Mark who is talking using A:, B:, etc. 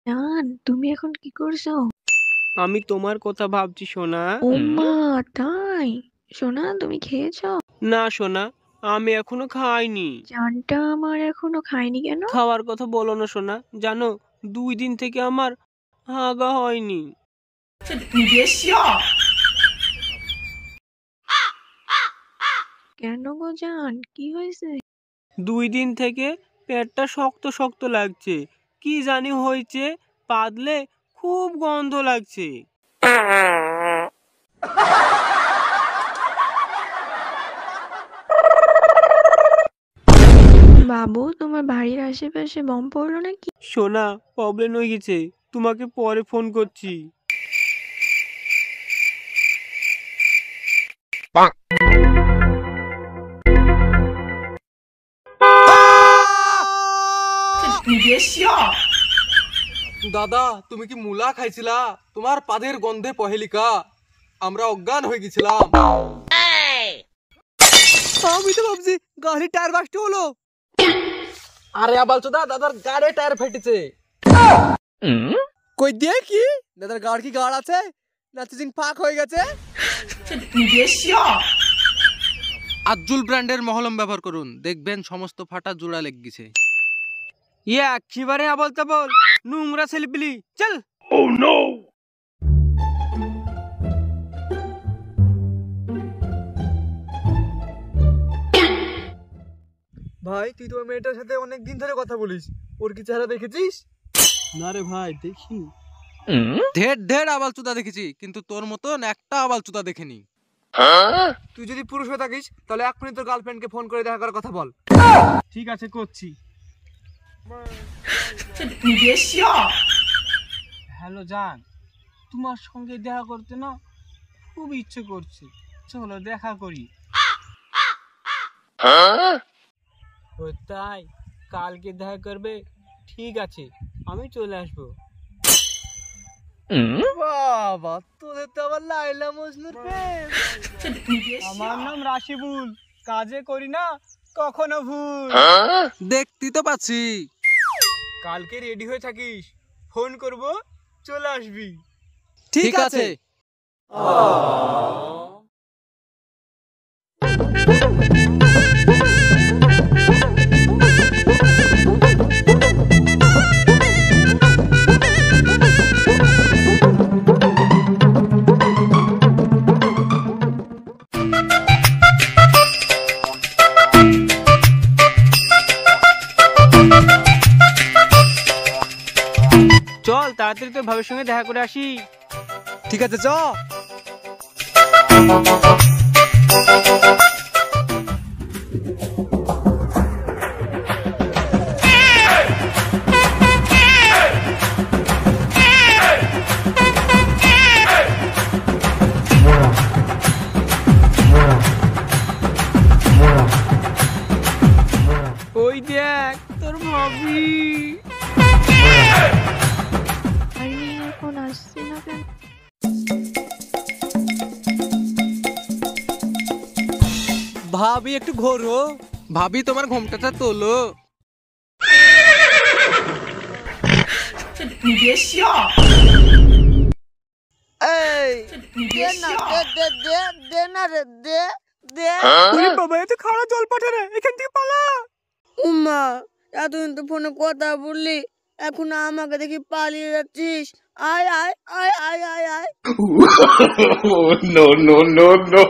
A: জান, তুমি এখন কি করছো?
B: আমি তোমার কথা ভাবছি সোনা।
A: ও মা, তাই? সোনা, তুমি খেয়েছো?
B: না সোনা, আমি এখনো খাইনি।
A: জানটা আমার এখনো খায়নি কেন?
B: খাওয়ার কথা বলো না সোনা, জানো 2 দিন থেকে আমার হাগা হয়নি।
A: কেন গো জান, কি হয়েছে?
B: 2 দিন থেকে পেটটা শক্ত শক্ত লাগছে, কি জানি হয়েছে, পাদলে খুব গন্ধ লাগছে।
A: বাবু, তোমার বাড়ির আশেপাশে বম পড়লো নাকি?
B: সোনা, প্রবলেম হয়ে গেছে, তোমাকে পরে ফোন করছি।
C: দাদা, তুমি কি মুলা খাইছিলা? তোমার পাদের গন্ধে পহেলিকা আমরা অজ্ঞান হয়ে গেছিলাম। আমি তো ভাবছি গাড়ির টায়ার বাস্ট হলো। আরে আবালচোদা, দাদার গাড়ির টায়ার ফেটেছে। কই দিয়ে কি? দাদার গাড় কি গাড় আছে না চিজিং ফাক হয়ে গেছে? আজ্জুল ব্র্যান্ডের মহলম ব্যবহার করুন, দেখবেন সমস্ত ফাটা জোড়া লেগে গেছে।
B: ইয়ে একেবারে আবল তাবল নোংরা ছেলেপিলি, চল।
C: ভাই, তুই তো ওই মেয়েটার সাথে অনেক দিন ধরে কথা বলিস, ওর কি চেহারা দেখেছিস?
B: না রে ভাই, দেখিনি।
C: ঢের ঢের আবালচোদা দেখেছি, কিন্তু তোর মতন একটা আবালচোদা দেখিনি। তুই যদি পুরুষ হয়ে থাকিস তাহলে এক্ষুনি তোর গার্লফ্রেন্ডকে ফোন করে দেখা করার কথা বল।
B: ঠিক আছে, করছি। হ্যালো জান, তোমার সঙ্গে দেখা করতে না খুব ইচ্ছে করছে, চলো দেখা করি। ও তাই? কালকে দেখা করবে? ঠিক আছে, আমি চলে আসবো।
C: বাবা, তোদের তো আবার লাইলা মজনুর প্রেম।
B: আমার নাম রাশিবুল, কাজে করি না কখনো ভুল।
C: দেখতে তো পাচ্ছি।
B: কালকে রেডি হয়ে থাকিস, ফোন করব, চলে আসবি।
C: ঠিক আছে।
B: চল তাড়াতাড়ি তোর ভাবের সঙ্গে দেখা করে আসি।
C: ঠিক আছে, চ।
B: ওই দেখ তোর ভাবি।
A: আমি এখন আসছি না কেন?
C: ভাবি একটু ঘোরো। ভাবি, তোমার ঘোমটাটা তোলো।
B: বাবা, এত খাড়া জল পাঠারে, এখান থেকে পালা।
D: উম্মা, এতদিন তো ফোনে কথা বললি, এখন আমাকে দেখি পালিয়ে যাচ্ছিস। আয় আয় আয় আয় আয় আয়।
E: No, no, no, no.